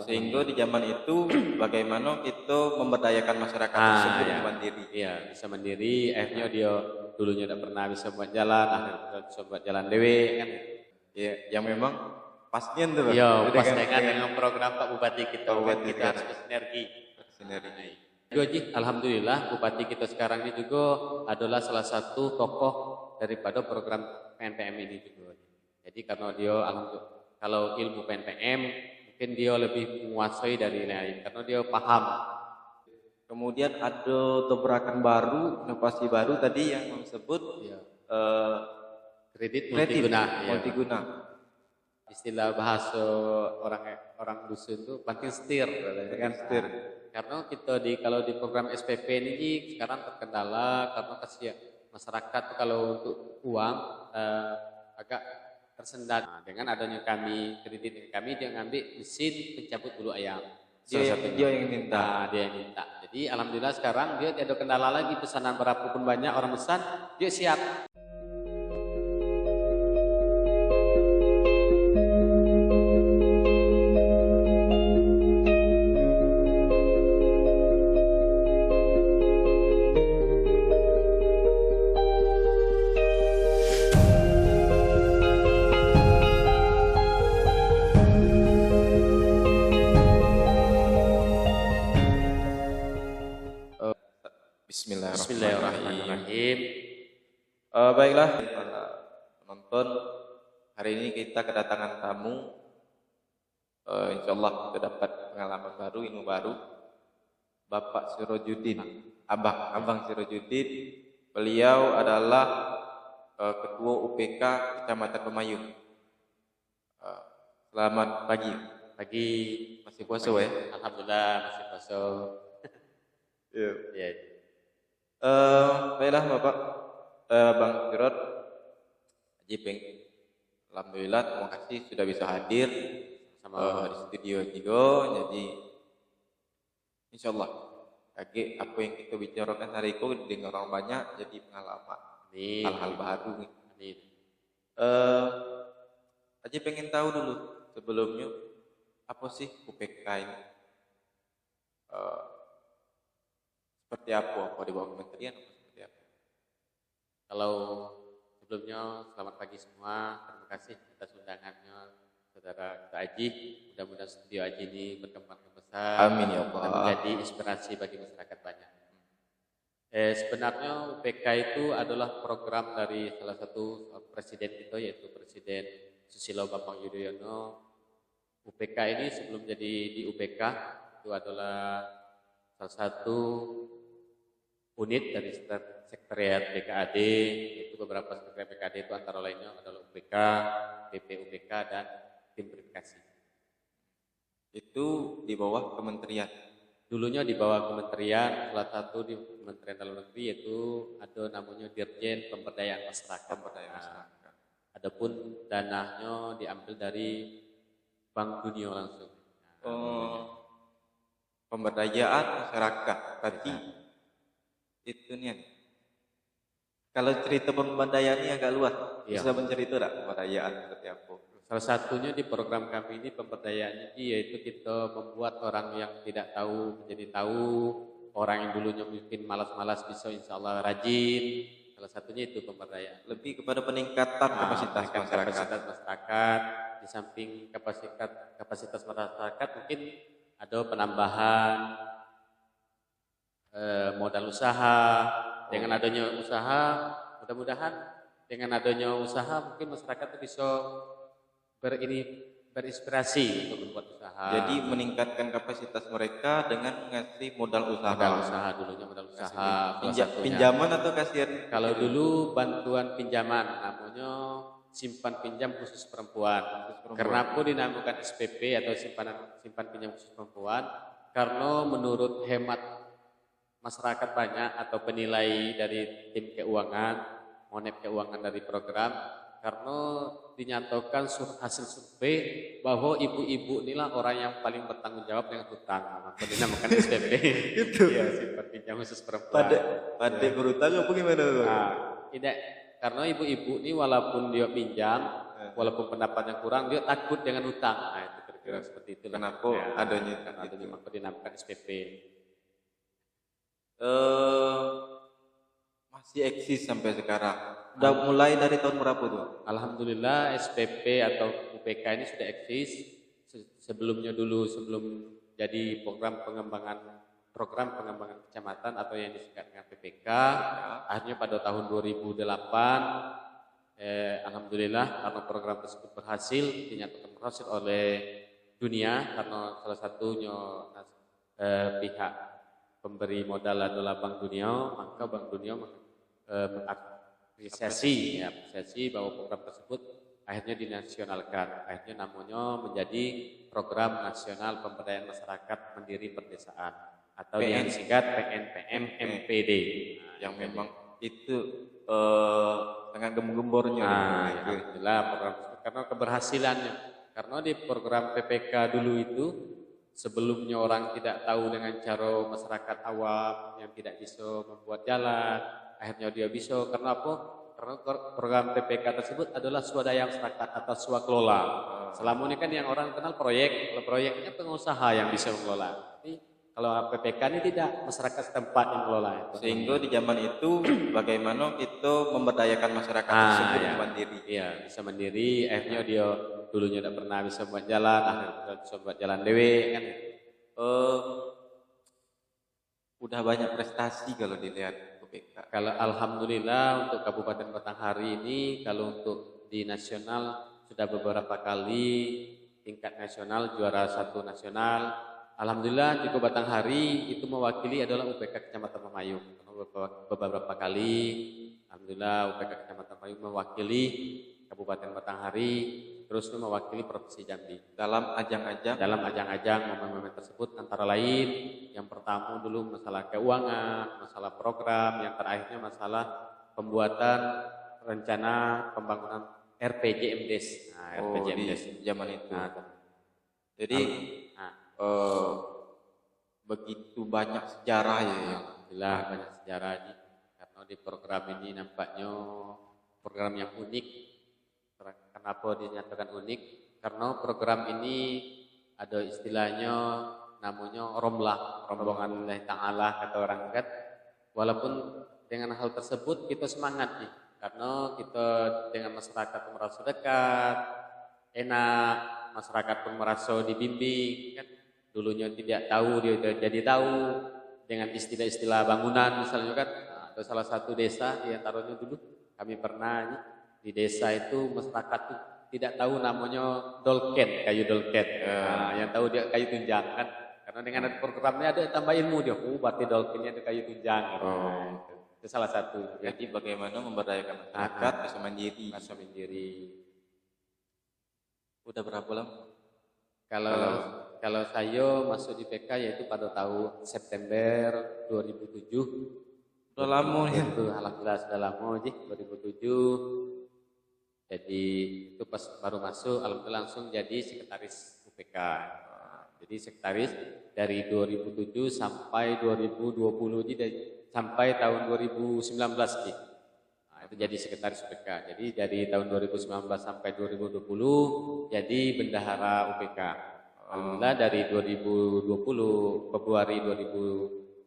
Sehingga di zaman itu bagaimana kita memberdayakan masyarakat tersebut ya. mandiri. Iya, bisa mandiri. Akhirnya dia dulunya tidak pernah bisa buat jalan, akhirnya bisa buat jalan dewe kan. Ya, yang memang pasnya tuh, Bang. Iya, Udah pas kan, dengan program Pak Bupati kita, Pak Bupati kan kita sekarang. harus bersinergi. Sinergi. Juga Ji, alhamdulillah Bupati kita sekarang ini juga adalah salah satu tokoh daripada program PNPM ini juga. Jadi karena dia kalau ilmu PNPM mungkin dia lebih menguasai dari lain karena dia paham. Kemudian ada tabrakan baru, inovasi baru tadi yang disebut Kredit kredit multiguna. multiguna. Istilah bahasa orang dusun itu banting setir, kan? Setir. Karena kita kalau di program SPP ini sekarang terkendala karena kasihan masyarakat tuh kalau untuk uang agak tersendat. Nah, dengan adanya kredit kami dia ngambil mesin pencabut bulu ayam. Dia yang minta. Nah, dia yang minta. Jadi alhamdulillah sekarang dia tidak ada kendala lagi, pesanan berapapun banyak orang pesan dia siap. Bismillahirrahmanirrahim. Baiklah para penonton, hari ini kita kedatangan tamu. Insyaallah kita dapat pengalaman baru, ilmu baru. Bapak Sirojudin, Abang Sirojudin. Beliau adalah Ketua UPK Kecamatan Pemayu. Selamat pagi. Pagi Masih puasa ya? Alhamdulillah masih puasa. Iya. Ya. Baiklah Bapak Bang Sirot Haji Peng. Alhamdulillah, terima kasih sudah bisa hadir sama di studio juga. Jadi insyaallah apa yang kita bicarakan hari ini didengar orang banyak, jadi pengalaman, hal-hal baru. Haji pengen tahu dulu sebelumnya apa sih UPK ini? Seperti apa di bawah kementerian atau seperti apa? Kalau sebelumnya selamat pagi semua, terima kasih atas undangannya saudara Haji. Mudah-mudahan studio Haji ini berkembang besar. Amin ya Allah. Dan menjadi inspirasi bagi masyarakat banyak. Sebenarnya UPK itu adalah program dari salah satu presiden kita, yaitu Presiden Susilo Bambang Yudhoyono. UPK ini sebelum jadi di UPK itu adalah salah satu unit dari sekretariat BKAD, itu beberapa sekretariat BKAD itu antara lainnya adalah UPK, BPUPK, dan tim verifikasi. Itu di bawah kementerian. Dulunya di bawah kementerian, salah satu di Kementerian Dalam Negeri yaitu ada namanya Dirjen Pemberdayaan Masyarakat. Adapun dananya diambil dari Bank Dunia langsung. Pemberdayaan masyarakat. Berarti itu nih. Kalau cerita pemberdayaan ini agak luas. Bisa mencerita tak pemberdayaan seperti apa? Salah satunya di program kami ini pemberdayaan yaitu kita membuat orang yang tidak tahu menjadi tahu, orang yang dulunya mungkin malas-malas bisa insya Allah rajin. Salah satunya itu pemberdayaan. Lebih kepada peningkatan kapasitas masyarakat. Di samping kapasitas masyarakat mungkin ada penambahan modal usaha. Dengan adanya usaha, mudah-mudahan dengan adanya usaha mungkin masyarakat itu bisa berinspirasi untuk membuat usaha. Jadi meningkatkan kapasitas mereka dengan mengasih modal usaha. Dulunya modal usaha. Pinjaman atau kasihan? Kalau dulu bantuan pinjaman, namanya simpan pinjam khusus perempuan. Kenapa dinamakan SPP atau simpan pinjam khusus perempuan? Karena menurut hemat masyarakat banyak atau penilai dari tim keuangan, monep keuangan dari program, karena dinyatakan hasil survei bahwa ibu-ibu inilah orang yang paling bertanggung jawab dengan hutang. Maka dinamakan SPP. Itu. Ya, simpan pinjam khusus perempuan. Pada berhutang apa gimana? Tidak, karena ibu-ibu ini walaupun dia pinjam, walaupun pendapatnya kurang, dia takut dengan hutang. Nah, itu kira seperti itu. Kenapa adanya karena itu? adanya maka dinamakan SPP. Masih eksis sampai sekarang. Udah mulai dari tahun berapa tuh? Alhamdulillah SPP atau UPK ini sudah eksis sebelum jadi program pengembangan kecamatan atau yang disingkat dengan PPK. Akhirnya pada tahun 2008 alhamdulillah karena program tersebut berhasil, dinyatakan berhasil oleh dunia karena salah satunya pihak pemberi modal adalah Bank Dunia, maka Bank Dunia mengapresiasi bahwa program tersebut akhirnya dinasionalkan. Akhirnya namanya menjadi Program Nasional Pemberdayaan Masyarakat Mandiri Perdesaan atau yang disingkat PNPM MPD. Yang memang itu dengan gembor-gembornya. Alhamdulillah program karena keberhasilannya. Karena di program PPK dulu itu sebelumnya orang tidak tahu dengan cara masyarakat awam yang tidak bisa membuat jalan, akhirnya dia bisa. Karena apa? Karena program PPK tersebut adalah swadaya masyarakat atau swakelola. Selama ini kan yang orang kenal proyek, kalau proyeknya pengusaha yang bisa mengelola. Tapi kalau PPK ini tidak, masyarakat setempat yang mengelola itu. Sehingga di zaman itu bagaimana kita memberdayakan masyarakat tersebut mandiri. Iya, bisa mandiri. Akhirnya dia dulunya tidak pernah bisa buat jalan, akhirnya bisa buat jalan dewe kan. Udah banyak prestasi kalau dilihat PPK. Kalau alhamdulillah untuk Kabupaten Batanghari ini, kalau untuk di nasional sudah beberapa kali tingkat nasional juara 1 nasional. Alhamdulillah di Batanghari itu mewakili adalah UPK Kecamatan Memayung. Beberapa kali alhamdulillah UPK Kecamatan Memayung mewakili Kabupaten Batanghari, terus mewakili Provinsi Jambi dalam ajang-ajang momen-momen tersebut, antara lain yang pertama dulu masalah keuangan, masalah program, yang terakhirnya masalah pembuatan rencana pembangunan RPJMDes. RPJMDes zaman itu. Jadi begitu banyak sejarah ya. Alhamdulillah banyak sejarah ini. Karena di program ini nampaknya program yang unik. Kenapa dinyatakan unik? Karena program ini ada istilahnya namanya romlah, rombongan Allah Ta'ala kata orang kan. Walaupun dengan hal tersebut kita semangat nih, karena kita dengan masyarakat merasa dekat, enak, masyarakat pun merasa dibimbing kan. Dulunya tidak tahu, dia jadi tahu dengan istilah-istilah bangunan misalnya kan. Ada salah satu desa di antaranya dulu kami pernah ini, di desa itu masyarakat tuh tidak tahu namanya dolken, kayu dolken. Yang tahu dia kayu tunjang kan. Karena dengan programnya ada tambah ilmu dia. Berarti dolkennya ada kayu tunjang. Itu salah satu. Jadi bagaimana memberdayakan masyarakat bisa mandiri. Udah berapa lama? Kalau saya masuk di PK yaitu pada tahun September 2007. Udah lama ya. Alhamdulillah sudah lama sih 2007. Jadi itu pas baru masuk, alhamdulillah langsung jadi sekretaris UPK. Jadi sekretaris dari 2007 sampai 2020, jadi sampai tahun 2019 nih. Itu jadi sekretaris UPK. Jadi dari tahun 2019 sampai 2020 jadi bendahara UPK. Alhamdulillah dari 2020 Februari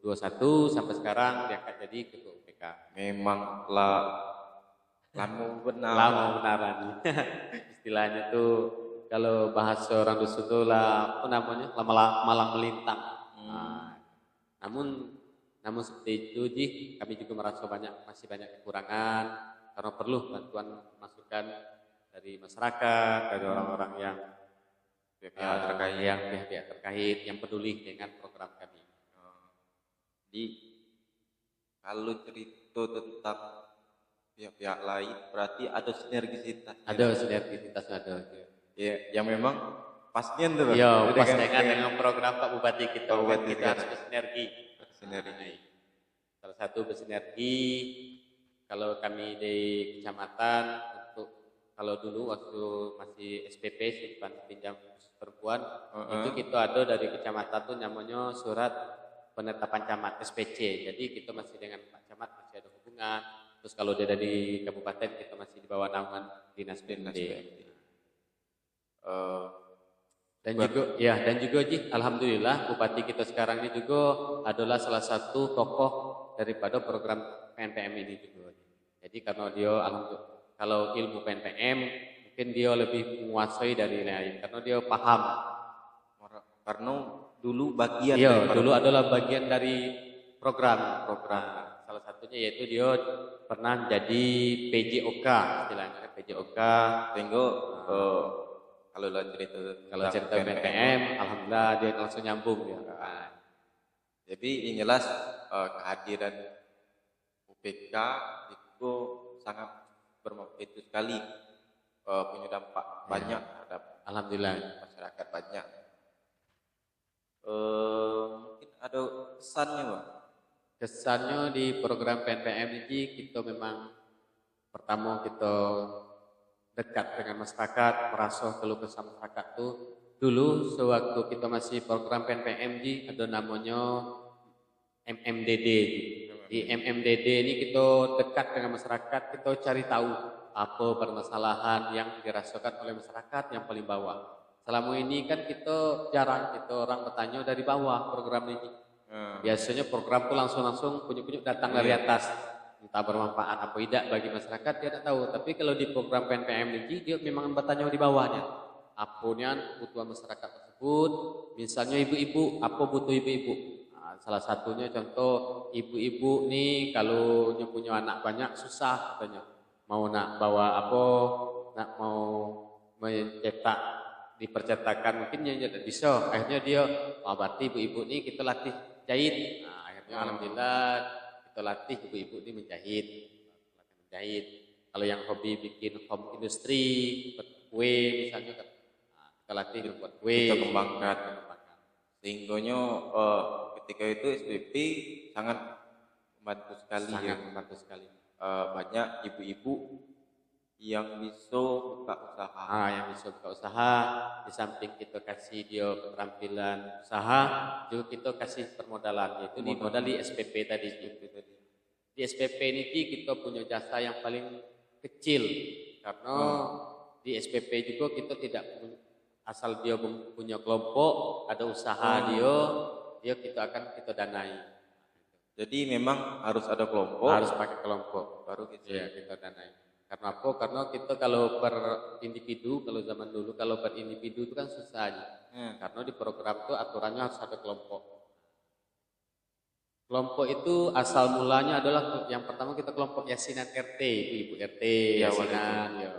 2021 sampai sekarang diangkat jadi ketua UPK. Memang lama benar. Istilahnya tuh kalau bahasa orang dusun tuh apa namanya malang melintang. Namun seperti itu kami juga merasa masih banyak kekurangan karena perlu bantuan masukan dari masyarakat, dari orang-orang yang pihak-pihak terkait yang peduli dengan program kami. Jadi kalau cerita tentang pihak-pihak lain berarti ada sinergisitas. Ada. Ya, yang memang pastinya tuh. Iya, pas dengan program Pak Bupati kita harus bersinergi. Salah satu bersinergi kalau kami di kecamatan kalau dulu waktu masih SPP simpan pinjam khusus perempuan itu kita ada dari kecamatan tuh namanya surat penetapan camat SPC. Jadi kita masih dengan Pak Camat masih ada hubungan. Terus kalau dia dari kabupaten kita masih di bawah naungan dinas BND. Dan juga Ji, alhamdulillah Bupati kita sekarang ini juga adalah salah satu tokoh daripada program PNPM ini juga. Jadi karena dia kalau ilmu PNPM mungkin dia lebih menguasai dari lain karena dia paham. Karena dulu bagian Iya, dulu adalah bagian dari program. Salah satunya yaitu dia pernah jadi PJOK istilahnya PJOK. Sehingga kalau cerita PNPM, alhamdulillah dia langsung nyambung ya. Jadi yang jelas kehadiran UPK itu sangat itu sekali punya dampak banyak terhadap alhamdulillah masyarakat banyak. Mungkin ada kesannya Bang. Kesannya di program PNPM ini kita memang pertama kita dekat dengan masyarakat, merasa keluh kesah masyarakat tuh. Dulu sewaktu kita masih program PNPM ada namanya MMDD. Di MMDD ini kita dekat dengan masyarakat, kita cari tahu apa permasalahan yang dirasakan oleh masyarakat yang paling bawah. Selama ini kan kita jarang orang bertanya dari bawah program ini. Biasanya program itu langsung punya datang dari atas. Entah bermanfaat apa tidak bagi masyarakat dia tidak tahu. Tapi kalau di program PNPM ini dia memang bertanya di bawahnya. Apanya kebutuhan masyarakat tersebut. Misalnya ibu-ibu, apa butuh ibu-ibu? Nah, salah satunya contoh ibu-ibu nih kalau punya anak banyak susah katanya. Mau nak bawa apa? Nak mau mencetak di percetakan mungkin yang tidak bisa. Akhirnya dia, berarti ibu-ibu nih kita latih jahit. Nah, akhirnya alhamdulillah kita latih ibu-ibu ini menjahit. Kalau yang hobi bikin home industry, buat kue misalnya, kita latih buat kue. Kita kembangkan. Sehingga ketika itu SPP sangat membantu sekali. Banyak ibu-ibu yang bisa buka usaha. Di samping kita kasih dia keterampilan usaha, juga kita kasih permodalan, yaitu modal di SPP tadi. Di SPP ini kita punya jasa yang paling kecil karena di SPP juga kita tidak asal dia punya kelompok, ada usaha dia kita danai. Jadi memang harus ada kelompok. Harus pakai kelompok baru kita danai. Karena apa? Karena kita kalau per individu, kalau zaman dulu kalau per individu itu kan susah aja. Karena di program itu aturannya harus ada kelompok. Kelompok itu asal mulanya adalah yang pertama kita kelompok yasinan RT, ibu RT, yasinan. Ya.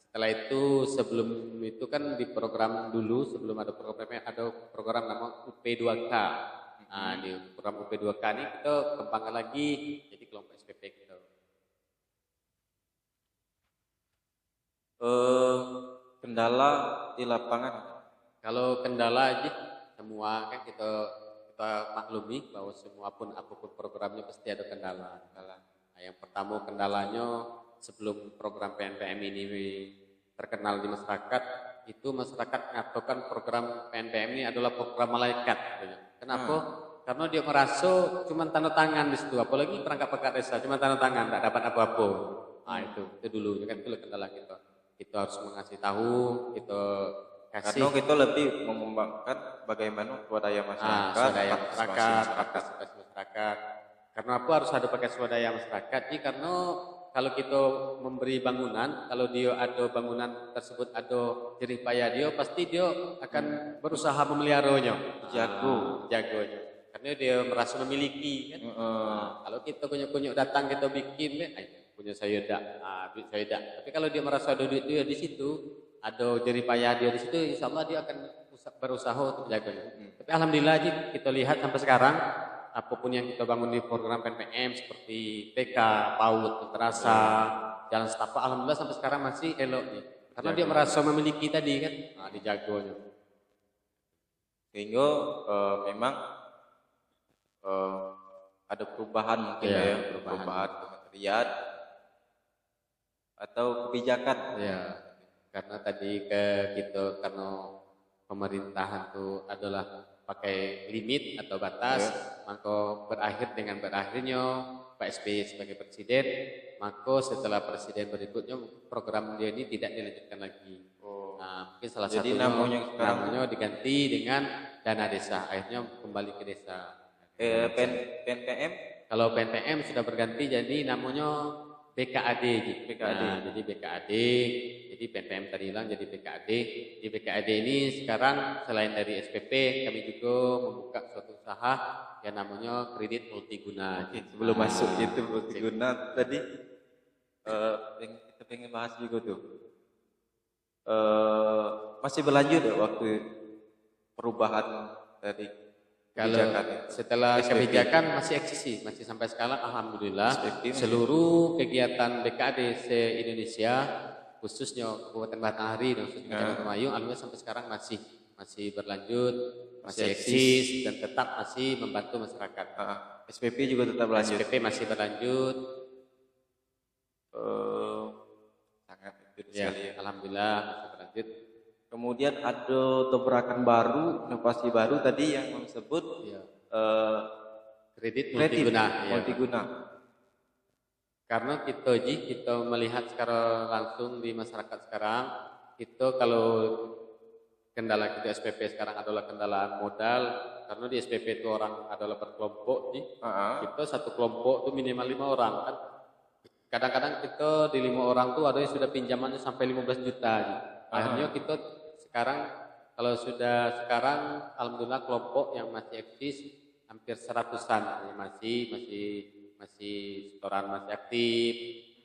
Setelah itu sebelum itu kan di program dulu sebelum ada program nama UP2K. Nah, di program UP2K ini kita kembangkan lagi jadi kelompok SPP kita. Kendala di lapangan. Kalau kendala aja semua kan kita maklumi bahwa apapun programnya pasti ada kendala. Nah, yang pertama kendalanya sebelum program PNPM ini terkenal di masyarakat, itu masyarakat mengatakan program PNPM ini adalah program malaikat. Kenapa? Karena dia merasa cuma tanda tangan di situ, apalagi perangkat desa cuma tanda tangan, tidak dapat apa-apa. Nah itu dulu kan itu kendala kita. Kita harus mengasih tahu, kita kasih. Karena kita lebih mengembangkan bagaimana swadaya masyarakat, partisipasi masyarakat. Karena apa harus ada pakai swadaya masyarakat? Jadi karena kalau kita memberi bangunan, kalau dia ada bangunan tersebut ada jerih payah dia, pasti dia akan berusaha memeliharanya. Jagonya. Karena dia merasa memiliki kan. Kalau kita kunyuk-kunyuk datang kita bikin, punya saya dak. Tapi kalau dia merasa ada duit dia di situ, ada jerih payah dia di situ, insya Allah dia akan berusaha untuk menjaganya. Tapi alhamdulillah kita lihat sampai sekarang apapun yang kita bangun di program PNPM seperti TK, PAUD, Terasa, Jalan Setapak, alhamdulillah sampai sekarang masih elok nih. Karena dia merasa memiliki tadi kan, dijagonya. Sehingga memang ada perubahan mungkin perubahan kementerian atau kebijakan. Karena tadi karena pemerintahan itu adalah pakai limit atau batas, maka berakhirnya Pak SBY sebagai presiden, maka setelah presiden berikutnya program dia ini tidak dilanjutkan lagi. Nah, mungkin salah Jadi satunya namanya sekarang diganti dengan dana desa, akhirnya kembali ke desa. PNPM. Kalau PNPM sudah berganti jadi namanya BKAD. BKAD. Nah, jadi BKAD, jadi PNPM tadi hilang jadi BKAD. Di BKAD ini sekarang selain dari SPP, kami juga membuka suatu usaha yang namanya kredit multiguna. Oke, sebelum masuk itu multiguna tadi kita pengen bahas juga tuh. Masih berlanjut ya waktu perubahan dari Kalau kebijakan itu? setelah SPP. kebijakan masih eksis, masih sampai sekarang alhamdulillah SPP masih. seluruh kegiatan BKAD se-Indonesia khususnya Kabupaten Batanghari dan khususnya Kecamatan Mayung alhamdulillah sampai sekarang masih berlanjut, masih eksis dan tetap masih membantu masyarakat. SPP juga tetap berlanjut. SPP masih berlanjut. Sangat itu Ya, sekali ya. alhamdulillah masih berlanjut. Kemudian ada tabrakan baru, inovasi baru tadi yang disebut Ya. Kredit kreatif, multiguna. Ya. multiguna. Karena kita melihat secara langsung di masyarakat sekarang, kita kalau kendala kita SPP sekarang adalah kendala modal, karena di SPP itu orang adalah berkelompok, kita satu kelompok itu minimal 5 orang kan. Kadang-kadang kita di 5 orang tuh ada yang sudah pinjamannya sampai 15 juta. Akhirnya kita sekarang kalau sudah sekarang alhamdulillah kelompok yang masih eksis hampir 100-an, masih setoran masih aktif,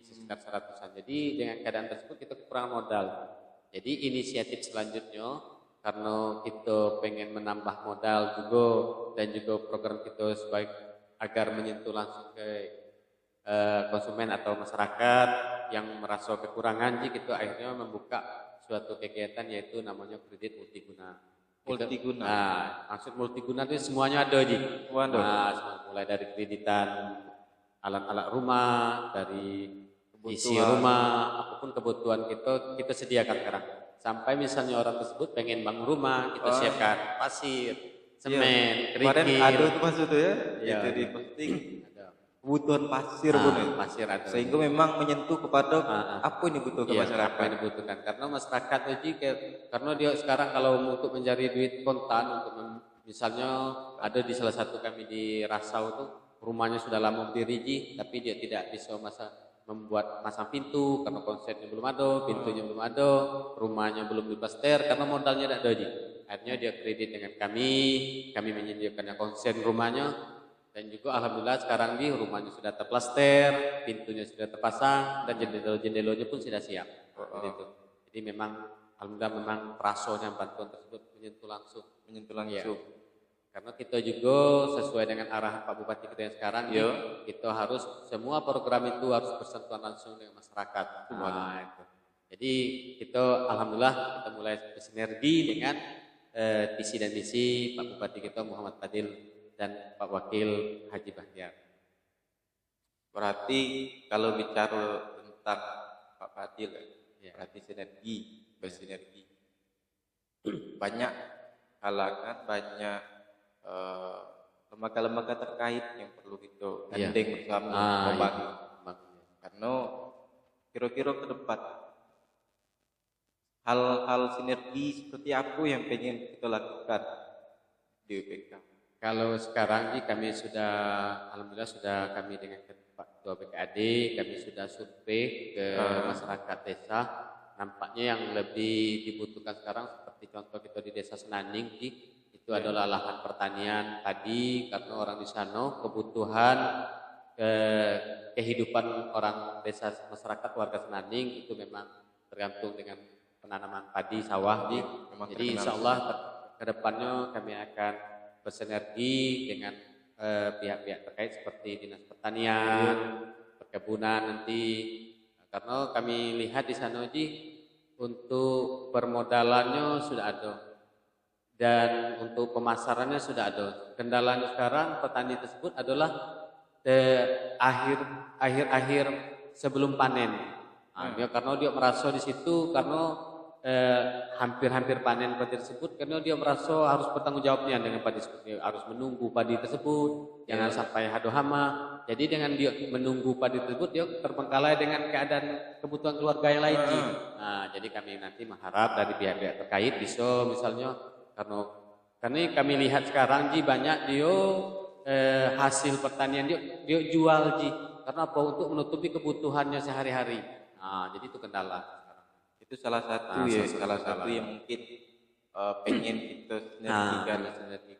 masih sekitar 100-an. Jadi dengan keadaan tersebut kita kekurangan modal. Jadi inisiatif selanjutnya karena kita pengen menambah modal juga dan juga program kita sebaik agar menyentuh langsung ke konsumen atau masyarakat yang merasa kekurangan, jadi kita akhirnya membuka suatu kegiatan yaitu namanya kredit multiguna. Multiguna. Nah, maksud multiguna itu semuanya ada Semua ada. Nah, mulai dari kreditan alat-alat rumah, dari isi Kebutuhan. rumah, apapun kebutuhan kita sediakan sekarang. Sampai misalnya orang tersebut pengen bangun rumah, kita siapkan pasir, semen, Kemarin kerikil. ada tuh Mas itu ya, Iya, itu di iya. posting Ada. kebutuhan pasir pun ya. Pasir ada. Sehingga memang menyentuh kepada apa yang dibutuhkan Iya, masyarakat. apa yang dibutuhkan. Karena masyarakat itu karena dia sekarang kalau untuk mencari duit kontan untuk misalnya ada di salah satu kami di Rasau itu rumahnya sudah lama berdiri tapi dia tidak bisa membuat masang pintu karena konsepnya belum ada, pintunya belum ada, rumahnya belum diplaster karena modalnya tidak ada. Akhirnya dia kredit dengan kami menyediakannya konsen rumahnya dan juga alhamdulillah sekarang di rumahnya sudah terplaster, pintunya sudah terpasang dan jendela-jendelanya pun sudah siap. Gitu. Jadi memang alhamdulillah memang perasonya bantuan tersebut menyentuh langsung. Ya. Karena kita juga sesuai dengan arahan Pak Bupati kita yang sekarang, kita harus semua program itu harus bersentuhan langsung dengan masyarakat. Nah, itu. Jadi kita alhamdulillah kita mulai bersinergi dengan visi dan misi Pak Bupati kita Muhammad Fadil dan Pak Wakil Haji Bahtiar. Berarti kalau bicara tentang Pak Fadil, berarti bersinergi. Banyak kalangan, banyak lembaga-lembaga terkait yang perlu kita gandeng bersama membantu. Karena kira-kira ke depan hal-hal sinergi seperti apa yang pengen kita lakukan di UPK? Kalau sekarang kami sudah alhamdulillah sudah kami dengan Pak Ketua BKAD kami sudah survei ke masyarakat desa. Nampaknya yang lebih dibutuhkan sekarang seperti contoh kita di Desa Senaning itu adalah lahan pertanian padi karena orang di sana kebutuhan kehidupan orang desa masyarakat warga Senaning itu memang tergantung dengan penanaman padi sawah. Jadi insya Allah ke depannya kami akan bersinergi dengan pihak-pihak terkait seperti Dinas Pertanian, Perkebunan nanti karena kami lihat di sana untuk permodalannya sudah ada. Dan untuk pemasarannya sudah ada. Kendalanya sekarang petani tersebut adalah akhir-akhir sebelum panen. Karena dia merasa di situ karena hampir-hampir panen padi tersebut karena dia merasa harus bertanggung jawabnya dengan padi seperti harus menunggu padi tersebut jangan sampai hado hama Jadi dengan dia menunggu padi tersebut, dia terbengkalai dengan keadaan kebutuhan keluarga yang lain, Ji. Nah, jadi kami nanti mengharap dari pihak-pihak terkait bisa misalnya karena kami lihat sekarang, Ji, banyak dia hasil pertanian dia jual, Ji. Karena apa? Untuk menutupi kebutuhannya sehari-hari. Nah, jadi itu kendala. Itu salah satu salah satu yang mungkin pengen kita sinergikan.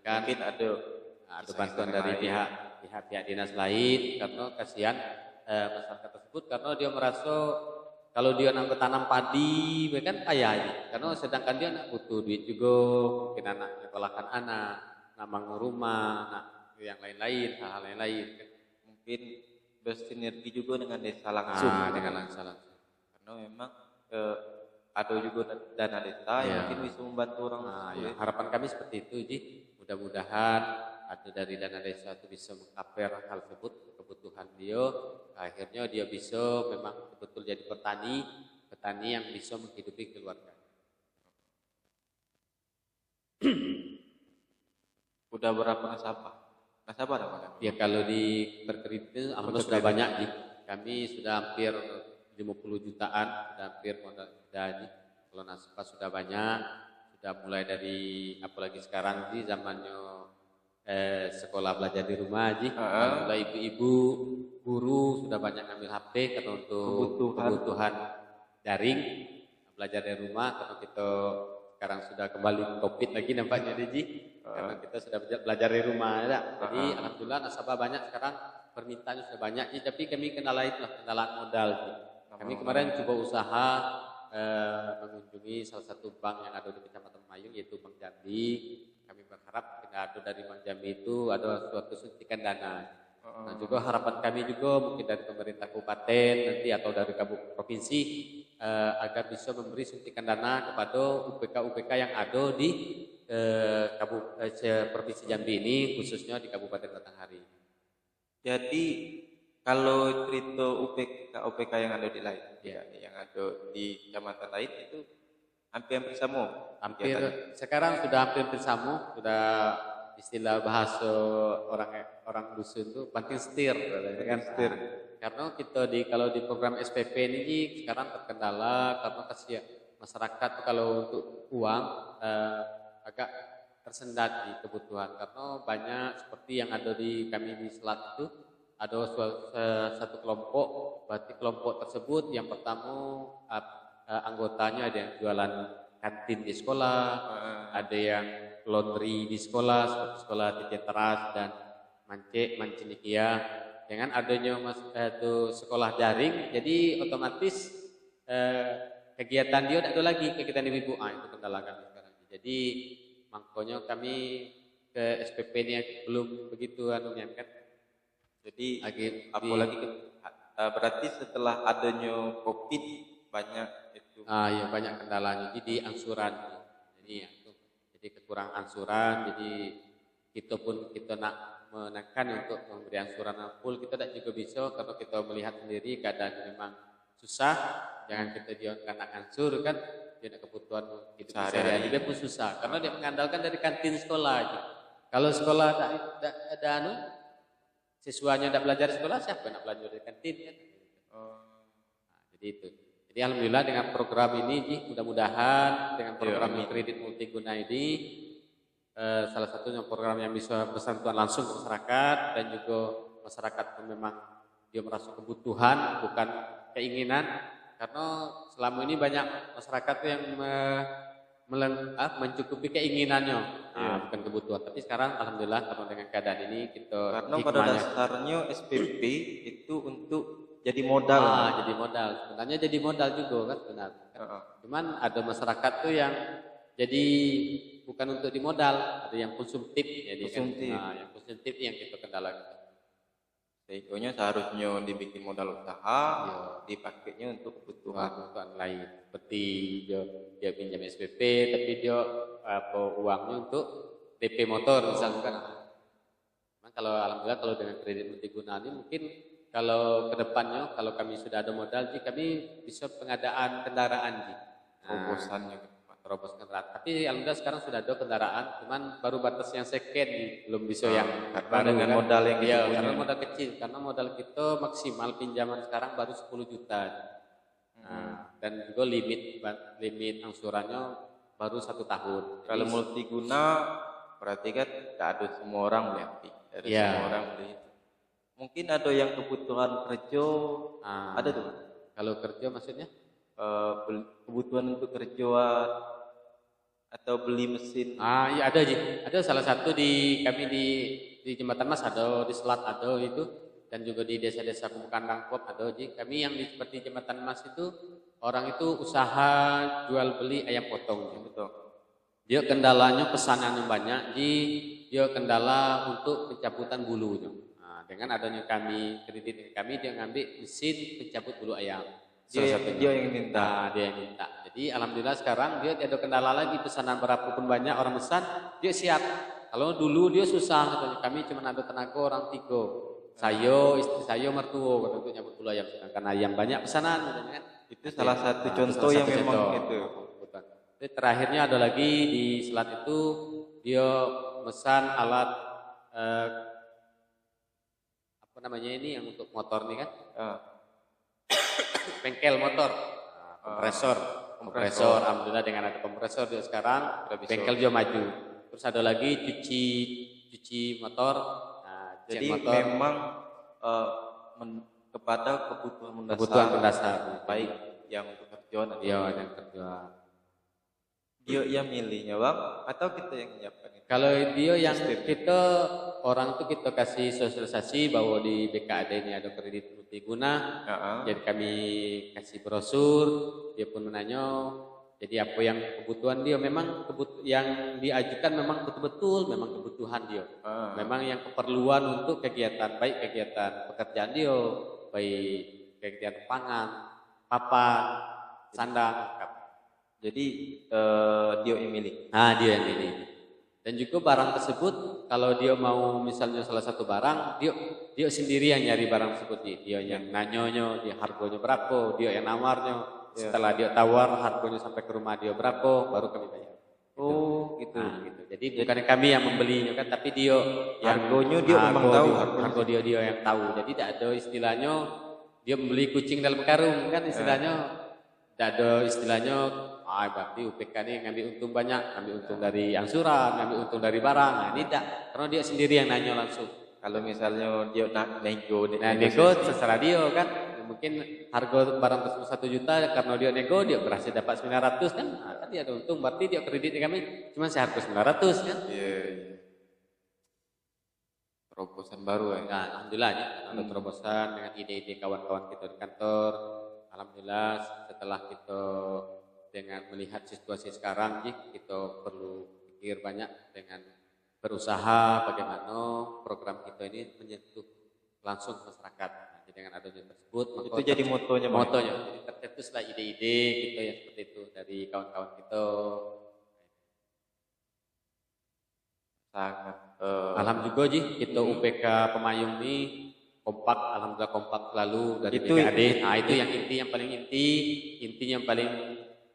Mungkin ada bantuan dari pihak dinas lain, karena kasihan masyarakat tersebut, karena dia merasa kalau dia nak bertanam padi kan kaya ini, karena sedangkan dia nak butuh duit juga, mungkin anak nyekolahkan anak, nak bangun rumah, nak yang lain-lain, hal-hal yang lain, mungkin bersinergi juga dengan desa langsung. Karena memang ada juga dana desa yang mungkin bisa membantu orang. Harapan kami seperti itu, Ji. Mudah-mudahan ada dari dana desa itu bisa mengcover hal tersebut, kebutuhan dia, akhirnya dia bisa memang betul jadi petani yang bisa menghidupi keluarga. Udah berapa nasabah? Nasabah ada? Ya, kalau di perkredit itu alhamdulillah sudah banyak, Ji. Kami sudah hampir 50 jutaan, sudah hampir modal sudah, Ji. Kalau nasabah sudah banyak, sudah mulai dari apalagi sekarang, Ji, zamannya sekolah belajar di rumah, Ji. Alhamdulillah ibu-ibu, guru sudah banyak ngambil HP karena untuk kebutuhan daring, belajar dari rumah, karena kita sekarang sudah kembali COVID lagi nampaknya, Ji. Karena kita sudah belajar dari rumah, ya. Jadi alhamdulillah nasabah banyak sekarang, permintaannya sudah banyak, Ji. Tapi kami kendala modal, Ji. Kami kemarin coba usaha mengunjungi salah satu bank yang ada di Kecamatan Mayung, yaitu Bank Jambi. Kami berharap ada dari Bank Jambi itu ada suatu suntikan dana. Nah, juga harapan kami juga mungkin dari pemerintah kabupaten nanti atau dari provinsi agar bisa memberi suntikan dana kepada UPK yang ada di Provinsi Jambi ini, khususnya di Kabupaten Batanghari. Jadi kalau cerita UPK yang ada di lain, yang ada di kecamatan lain itu hampir sama. Sekarang sudah hampir sama, sudah istilah bahasa orang dusun itu banting setir, kan? Karena kita kalau di program SPP ini sekarang terkendala karena kasihan masyarakat kalau untuk uang agak tersendat di kebutuhan, karena banyak seperti yang ada di kami di Selat itu ada satu kelompok, berarti kelompok tersebut yang pertama anggotanya ada yang jualan kantin di sekolah, ada yang laundry di sekolah, seperti sekolah Titian Teras dan Mancinikia. Dengan adanya sekolah daring, jadi otomatis kegiatan dia tidak ada lagi, kegiatan ibu-ibu, itu kendala kami sekarang. Jadi makanya kami ke SPP ini belum begitu kan. Jadi apalagi berarti setelah adanya COVID banyak itu. Ya banyak kendalanya. Jadi angsuran. Jadi kekurangan angsuran. Jadi kita nak menekan untuk memberi angsuran full, kita tidak juga bisa karena kita melihat sendiri keadaan memang susah. Jangan kita diangkat ansur kan, dia ada kebutuhan hidup sehari-hari dia pun susah karena dia mengandalkan dari kantin sekolah aja. Kalau sekolah tidak ada siswanya tidak belajar di sekolah, siapa yang nak belajar di kantin kan? Jadi itu. Jadi alhamdulillah dengan program ini, mudah-mudahan dengan program kredit multiguna ini salah satunya program yang bisa bersentuhan langsung ke masyarakat, dan juga masyarakat yang memang dia merasa kebutuhan bukan keinginan, karena selama ini banyak masyarakat yang mencukupi keinginannya, bukan kebutuhan. Tapi sekarang alhamdulillah karena dengan keadaan ini kita karena pada dasarnya SPP itu untuk jadi modal. Jadi modal. Sebenarnya jadi modal juga kan benar. Cuman ada masyarakat tuh yang jadi bukan untuk dimodal, ada yang konsumtif. Jadi yang konsumtif yang kita kendalakan. Sehingga seharusnya dibikin modal usaha, dipakainya untuk kebutuhan lain. Seperti dia pinjam SPP, tapi dia uangnya untuk DP motor misalkan. Nah, kalau alhamdulillah kalau dengan kredit multiguna ini mungkin kalau kedepannya kalau kami sudah ada modal, kami bisa pengadaan kendaraan. Terobosannya terobos kendaraan. Tapi alhamdulillah sekarang sudah ada kendaraan, cuman baru batas yang second, belum bisa yang karena baru dengan kan. modal yang kita Iya, punya. karena modal kecil, karena modal kita maksimal pinjaman sekarang baru 10 juta. Nah, dan juga limit angsurannya baru 1 tahun. Kalau Jadi, multiguna berarti kan nggak ada semua orang beli api. Ada Iya. semua orang beli itu. Mungkin ada yang kebutuhan kerja, ada tuh. kalau kerja maksudnya? Kebutuhan untuk kerja atau beli mesin. Iya ada Ji. Ada salah satu di kami di Jembatan Mas ada, di Selat ada itu, dan juga di desa-desa Kandang Pop ada Ji. Kami yang di seperti Jembatan Mas itu orang itu usaha jual beli ayam potong. Ji. Betul. Dia kendalanya pesanannya banyak, Ji. Dia kendala untuk pencabutan bulunya. Nah, dengan adanya kredit kami dia ngambil mesin pencabut bulu ayam. Dia yang minta. Nah, dia yang minta. Jadi alhamdulillah sekarang dia tidak ada kendala lagi, pesanan berapapun banyak orang pesan, dia siap. Kalau dulu dia susah katanya, kami cuma ada tenaga orang 3. Saya, istri saya, mertua untuk nyabut bulu ayam. Sedangkan ayam banyak pesanan katanya kan. Itu salah satu contoh yang memang itu. Jadi terakhirnya ada lagi di Selat itu dia mesan alat apa namanya ini yang untuk motor nih kan? Bengkel motor, kompresor. Alhamdulillah dengan ada kompresor dia sekarang bengkel dia maju. Terus ada lagi cuci motor. Nah, jadi motor, memang kepada kebutuhan mendasar, baik yang untuk kerjaan atau yang kerjaan. Dia yang milihnya bang atau kita yang menyiapkan itu? Kalau dia yang kita orang itu kita kasih sosialisasi bahwa di BKAD ini ada kredit multiguna. Jadi kami kasih brosur, dia pun menanya. Jadi apa yang kebutuhan dia memang yang diajukan memang betul-betul memang kebutuhan dia. Memang yang keperluan untuk kegiatan baik kegiatan pekerjaan dia, baik kegiatan pangan, papan, sandang. Jadi dia yang milih. Dia yang milih. Dan juga barang tersebut kalau dia mau misalnya salah satu barang, dia sendiri yang nyari barang tersebut. Dia yang nanyonya, dia harganya berapa, dia yang nawarnya. Setelah dia tawar harganya sampai ke rumah dia berapa, baru kami bayar. Gitu. Gitu. Jadi bukan kami yang membelinya kan, tapi dia yang harganya dia memang tahu. Harga dia yang tahu. Jadi tidak ada istilahnya dia membeli kucing dalam karung kan istilahnya. Tidak ada istilahnya berarti UPK ini ngambil untung banyak, ngambil untung dari angsuran, ngambil untung dari barang. Nah, ini tidak, karena dia sendiri yang nanya langsung. Kalau misalnya dia nego terserah dia kan. Mungkin harga barang tersebut 1 juta, karena dia nego dia berhasil dapat 900 kan. Nah, kan dia ada untung, berarti dia kredit kami cuma seharga 900 kan. Iya. Terobosan baru ya. Nah, alhamdulillah ada terobosan dengan ide-ide kawan-kawan kita di kantor. Alhamdulillah setelah kita dengan melihat situasi sekarang, kita perlu pikir banyak dengan berusaha bagaimana program kita ini menyentuh langsung masyarakat. Jadi dengan adanya tersebut, itu jadi motonya. Jadi tercetuslah ide-ide kita yang seperti itu dari kawan-kawan kita. Sangat. Alhamdulillah kita UPK Pemayung ini kompak, alhamdulillah kompak selalu dari BKAD. Nah itu yang yang paling inti yang paling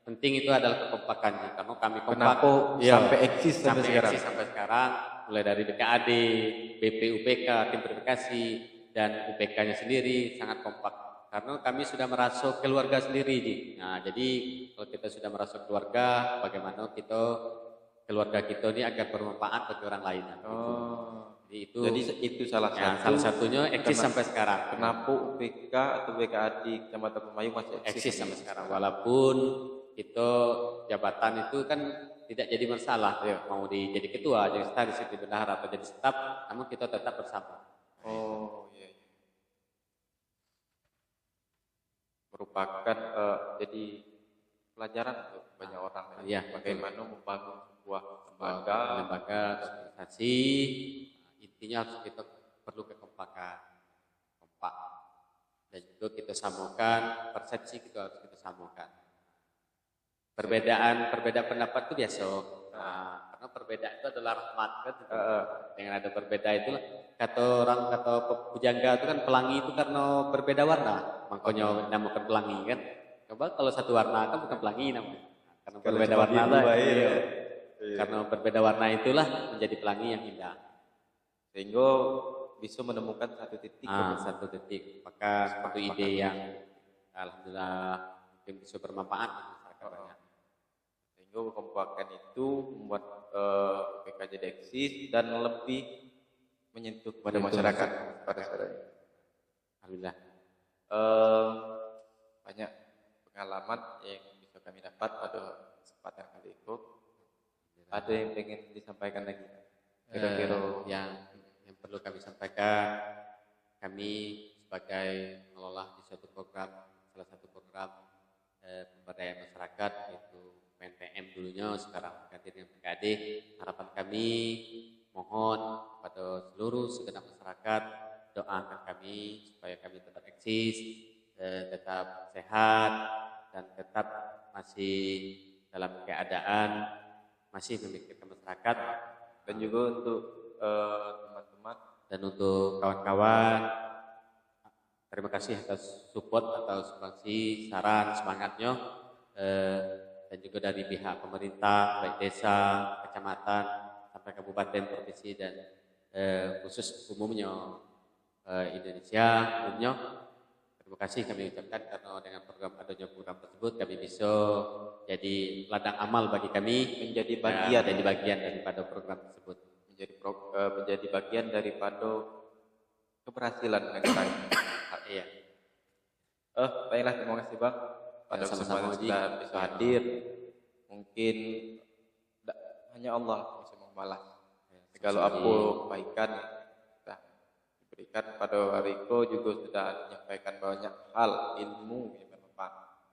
penting itu adalah kekompakan. Karena kami kompak sampai eksis sampai sekarang, mulai dari BKAD, BPUPK, tim verifikasi dan UPK-nya sendiri sangat kompak. Karena kami sudah merasa keluarga sendiri, Ji. Nah jadi kalau kita sudah merasa keluarga, bagaimana keluarga kita ini agar bermanfaat bagi orang lain. Jadi itu salah satunya eksis sampai sekarang. Kenapa UPK atau BKAD Kecamatan Pemayung masih eksis sampai sekarang? Walaupun kita jabatan itu kan tidak jadi masalah, mau jadi ketua, jadi sekretaris, jadi bendahara atau jadi staf, namun kita tetap bersama. Iya. Merupakan jadi pelajaran untuk banyak orang bagaimana membangun sebuah lembaga organisasi. Intinya harus kita perlu kekompakan, kompak, dan juga kita samakan persepsi, kita harus kita samakan. Perbedaan pendapat itu biasa. Karena perbedaan itu adalah rahmat kan. Dengan ada perbedaan itu kata pujangga itu kan pelangi itu karena berbeda warna, makanya namakan pelangi kan. Coba kalau satu warna kan bukan pelangi namanya. Karena Kalau berbeda cuma warna biru lah, aja iya. ya. Iya. Karena berbeda warna itulah menjadi pelangi yang indah. Sehingga bisa menemukan satu titik Satu detik, maka satu ide yang alhamdulillah mungkin bisa bermanfaat bagi masyarakat banyak. sehingga kekompakan itu membuat UPK jadi eksis dan lebih menyentuh pada masyarakat pada saat ini. Alhamdulillah. Banyak pengalaman yang bisa kami dapat pada kesempatan kali itu. Ada yang pengen disampaikan lagi? Kira-kira Yang perlu kami sampaikan, kami sebagai pengelola di suatu program, salah satu program pemberdayaan masyarakat yaitu PNPM dulunya, sekarang ganti dengan PKD. Harapan kami mohon kepada seluruh segenap masyarakat doakan kami supaya kami tetap eksis, tetap sehat dan tetap masih dalam keadaan masih memikirkan masyarakat, dan juga untuk teman-teman dan untuk kawan-kawan, terima kasih atas support atau sumbangsi saran semangatnya, dan juga dari pihak pemerintah baik desa, kecamatan sampai kabupaten, provinsi dan khusus umumnya Indonesia umumnya. Terima kasih kami ucapkan karena dengan adanya program tersebut kami bisa jadi ladang amal bagi kami, menjadi bagian daripada program tersebut, menjadi bagian daripada keberhasilan negara ini. Iya. Baiklah, terima kasih Bang pada Sama-sama, kesempatan sudah bisa hadir. Mungkin hanya Allah bisa membalas segala apa kebaikan yang sudah diberikan pada Riko, juga sudah menyampaikan banyak hal ilmu